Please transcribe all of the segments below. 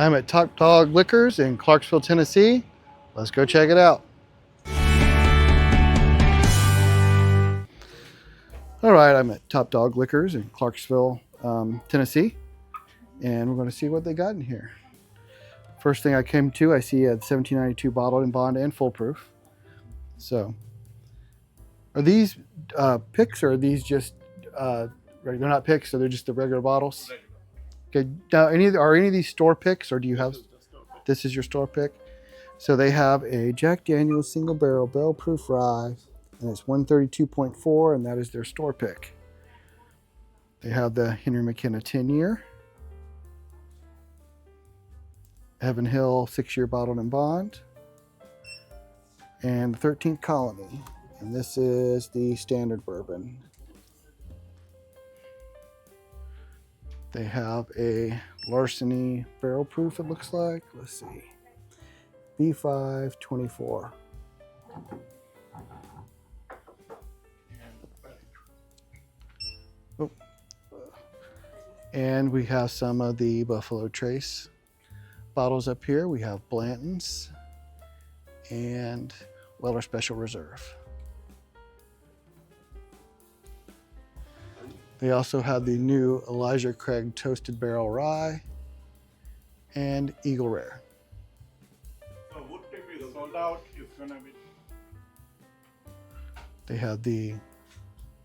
I'm at Dogg Liquors in Clarksville, Tennessee. Let's go check it out. All right, I'm at Dogg Liquors in Clarksville, Tennessee, and we're going to see what they got in here. First thing I came to, I see a 1792 bottled in bond and full proof. So, are these picks or are these just they're not picks, so they're just the regular bottles? Okay. Now, are any of these store picks, or do you have? This is your store pick. So they have a Jack Daniel's single barrel proof rye, and it's 132.4, and that is their store pick. They have the Henry McKenna 10-year, Heaven Hill 6-year bottled in bond, and the 13th Colony, and this is the standard bourbon. They have a Larceny barrel proof, it looks like. Let's see. B524. Oh. And we have some of the Buffalo Trace bottles up here. We have Blanton's and Weller Special Reserve. They also have the new Elijah Craig Toasted Barrel Rye and Eagle Rare. So wood tip is sold out. It's gonna be. They have the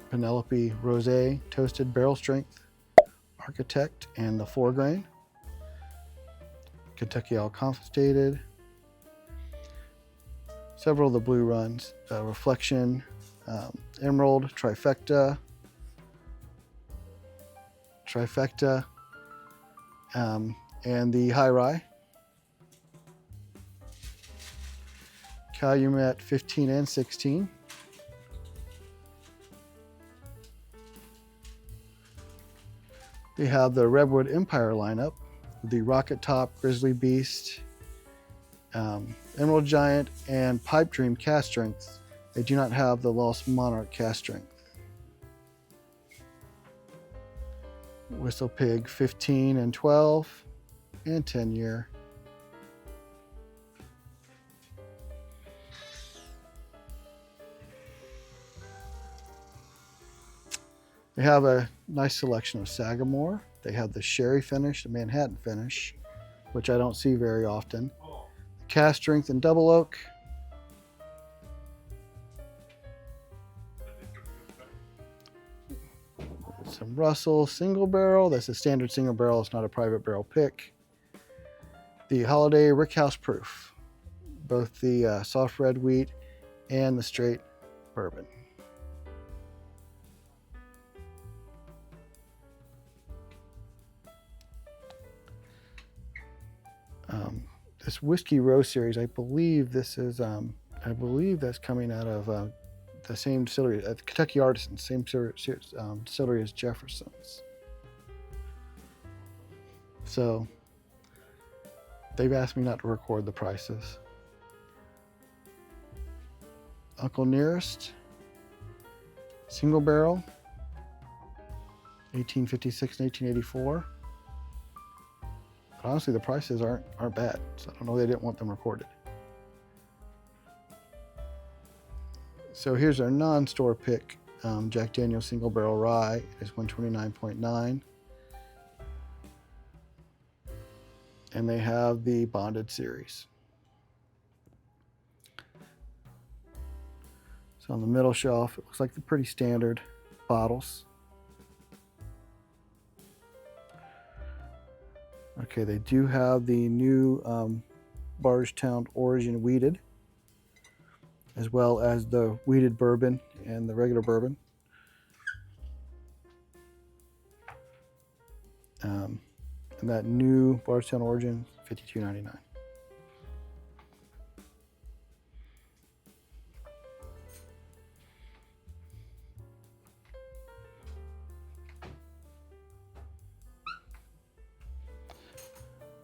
Penelope Rosé Toasted Barrel Strength Architect and the 4-grain. Kentucky All Confiscated. Several of the blue runs. Reflection, Emerald, Trifecta, and the High Rye. Calumet 15 and 16. They have the Redwood Empire lineup, the Rocket Top, Grizzly Beast, Emerald Giant, and Pipe Dream cast strength. They do not have the Lost Monarch cast strength. Whistle Pig 15 and 12 and 10-year. They have a nice selection of Sagamore. They have the Sherry finish, the Manhattan finish, which I don't see very often. Cast strength and double oak. Some Russell single barrel. That's a standard single barrel. It's not a private barrel pick. The Holiday Rickhouse Proof. Both the soft red wheat and the straight bourbon. This Whiskey Row series, I believe this is, I believe that's coming out of the same distillery, Kentucky Artisan, same distillery as Jefferson's. So they've asked me not to record the prices. Uncle Nearest, single barrel, 1856 and 1884. But honestly, the prices aren't bad, so I don't know, they didn't want them recorded. So here's our non-store pick, Jack Daniel's Single Barrel Rye. It's 129.9. And they have the bonded series. So on the middle shelf, it looks like the pretty standard bottles. Okay, they do have the new Bardstown Origin Wheated, as well as the wheated bourbon and the regular bourbon. And that new Bardstown Origin, $52.99.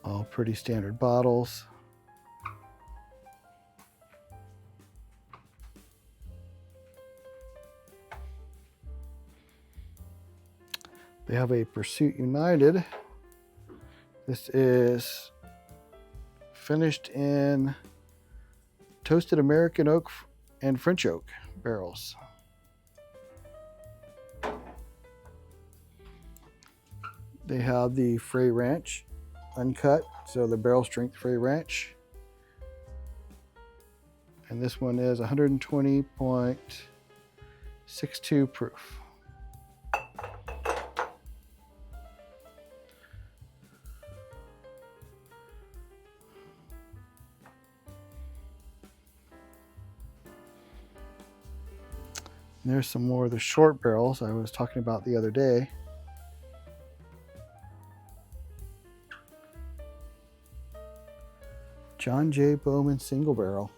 All pretty standard bottles. They have a Pursuit United. This is finished in toasted American oak and French oak barrels. They have the Frey Ranch uncut, so the barrel strength Frey Ranch. And this one is 120.62 proof. And there's some more of the short barrels I was talking about the other day. John J. Bowman single barrel.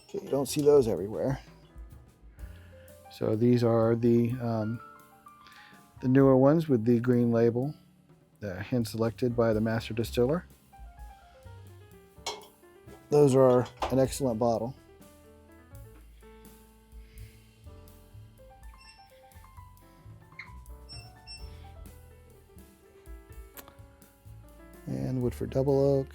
Okay, you don't see those everywhere. So these are the newer ones with the green label, hand selected by the master distiller. Those are an excellent bottle. And Woodford Double Oak.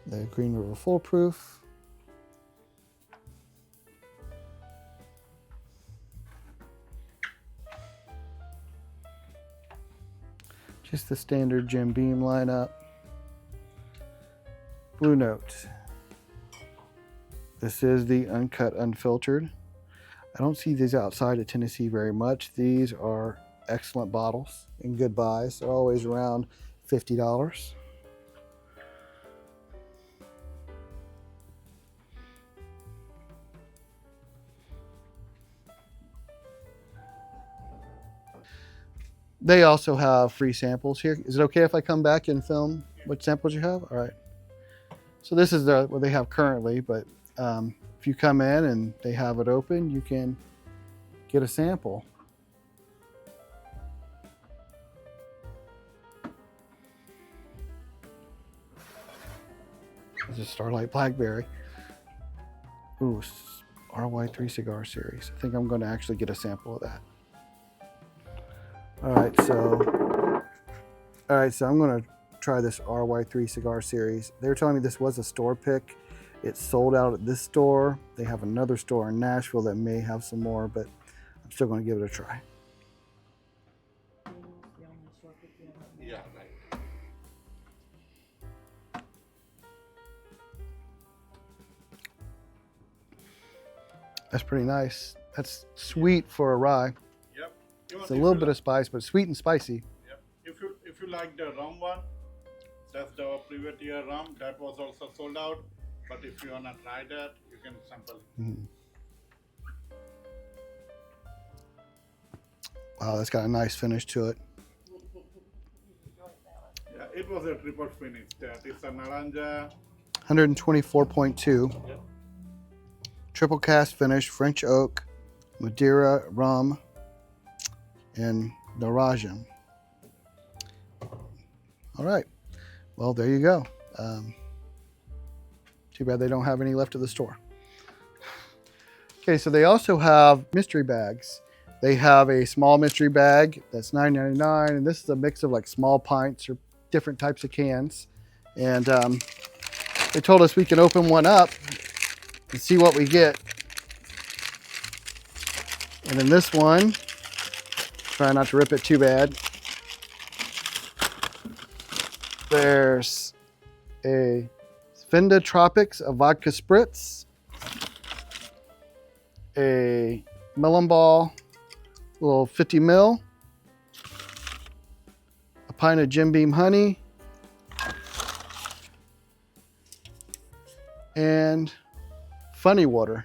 The Green River Foolproof. Just the standard Jim Beam lineup. Blue Note. This is the uncut, unfiltered. I don't see these outside of Tennessee very much. These are excellent bottles and good buys. They're always around $50. They also have free samples here. Is it okay if I come back and film what samples you have? All right. So this is what they have currently, but if you come in and they have it open, you can get a sample. This is Starlight Blackberry. Ooh, RY3 cigar series. I think I'm going to actually get a sample of that. All right, so I'm going to try this RY3 cigar series. They were telling me this was a store pick. It's sold out at this store. They have another store in Nashville that may have some more, but I'm still going to give it a try. Yeah, right. That's pretty nice. That's sweet for a rye. Yep. It's a little bit of spice, but sweet and spicy. Yep. If you like the rum one, that's the previous year rum. That was also sold out. But if you wanna try that, you can sample it. Wow, that's got a nice finish to it. Yeah, it was a triple finish. That is a naranja. 124.2. Yep. Triple cast finish, French oak, Madeira, rum, and Narajan. All right. Well, there you go. Too bad they don't have any left at the store. Okay, so they also have mystery bags. They have a small mystery bag that's $9.99, and this is a mix of like small pints or different types of cans. And they told us we can open one up and see what we get. And in this one, try not to rip it too bad, there's a Fenda Tropics, a vodka spritz, a melon ball, little 50 ml, a pint of Jim Beam honey, and funny water,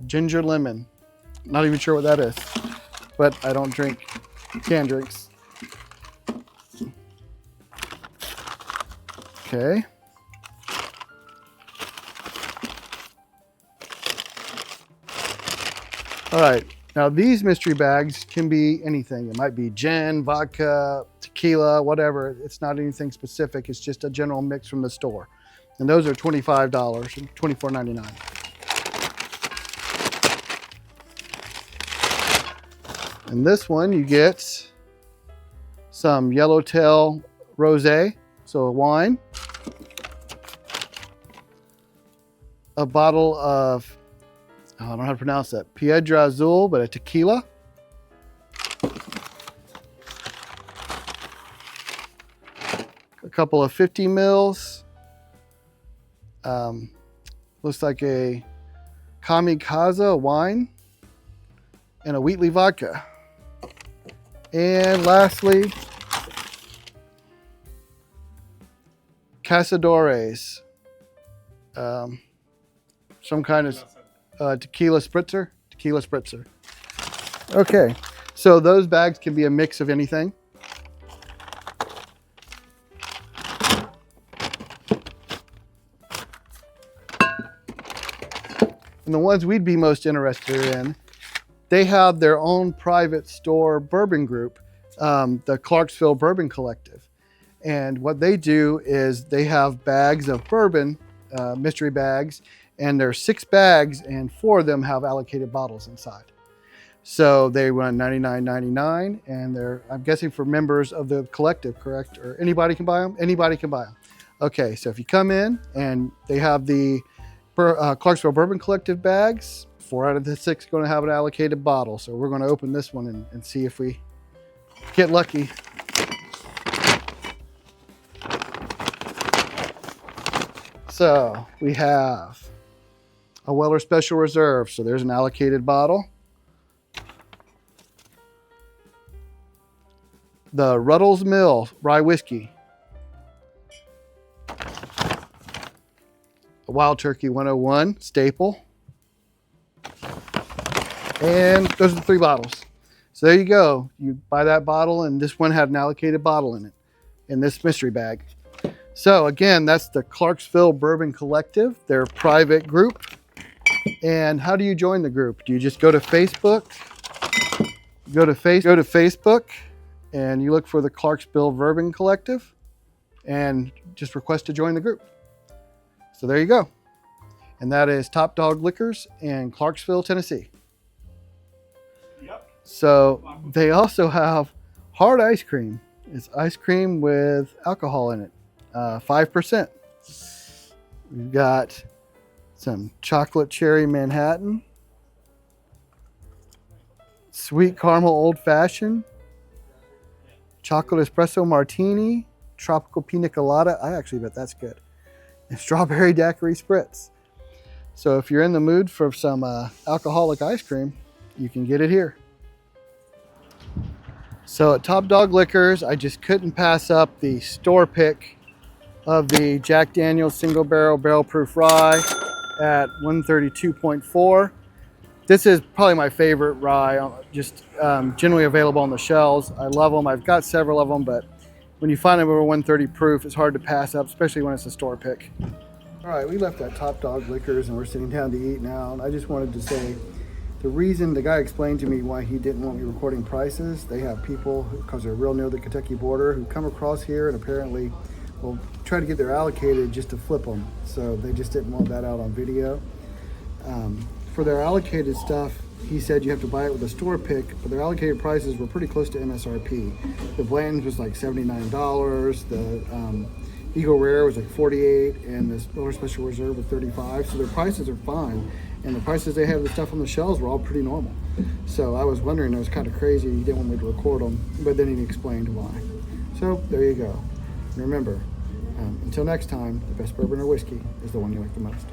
ginger lemon. Not even sure what that is, but I don't drink canned drinks. Okay. All right, now these mystery bags can be anything. It might be gin, vodka, tequila, tequila, whatever. It's not anything specific. It's just a general mix from the store. And those are $25, $24.99. And this one you get some Yellowtail Rosé, so a wine, a bottle of, I don't know how to pronounce that, Piedra Azul, but a tequila, a couple of 50 mils, looks like a Kamikaze wine, and a Wheatley vodka. And lastly, Cazadores, some kind of tequila spritzer. Okay, so those bags can be a mix of anything. And the ones we'd be most interested in, they have their own private store bourbon group, the Clarksville Bourbon Collective. And what they do is they have bags of bourbon, mystery bags, and there's 6 bags and 4 of them have allocated bottles inside. So they run $99.99 and they're, I'm guessing, for members of the collective, correct? Or anybody can buy them? Anybody can buy them. Okay, so if you come in and they have the Clarksville Bourbon Collective bags, 4 out of the 6 are going to have an allocated bottle. So we're going to open this one and see if we get lucky. So we have a Weller Special Reserve. So there's an allocated bottle. The Ruddles Mill Rye Whiskey. A Wild Turkey 101 staple. And those are the 3 bottles. So there you go. You buy that bottle, and this one had an allocated bottle in it, in this mystery bag. So again, that's the Clarksville Bourbon Collective, their private group. And how do you join the group? Do you just go to Facebook? Go to Facebook, and you look for the Clarksville Bourbon Collective, and just request to join the group. So there you go. And that is Top Dog Liquors in Clarksville, Tennessee. Yep. So they also have hard ice cream. It's ice cream with alcohol in it, 5%. We've got some chocolate cherry Manhattan, sweet caramel old fashioned, chocolate espresso martini, tropical pina colada. I actually bet that's good. And strawberry daiquiri spritz. So if you're in the mood for some alcoholic ice cream, you can get it here. So at Top Dog Liquors, I just couldn't pass up the store pick of the Jack Daniel's Single Barrel Proof Rye at 132.4. This is probably my favorite rye, just generally available on the shelves. I love them. I've got several of them, but when you find them over 130 proof, it's hard to pass up, especially when it's a store pick. All right, we left at Top Dog Liquors and we're sitting down to eat now. And I just wanted to say, the reason the guy explained to me why he didn't want me recording prices, they have people, because they're real near the Kentucky border, who come across here and apparently will try to get their allocated just to flip them. So they just didn't want that out on video. For their allocated stuff, he said you have to buy it with a store pick, but their allocated prices were pretty close to MSRP. The Blanton's was like $79, the Eagle Rare was like $48, and this Weller Special Reserve was $35. So their prices are fine, and the prices they had the stuff on the shelves were all pretty normal. So I was wondering, it was kind of crazy he didn't want me to record them, but then he explained why. So there you go. Remember, until next time, the best bourbon or whiskey is the one you like the most.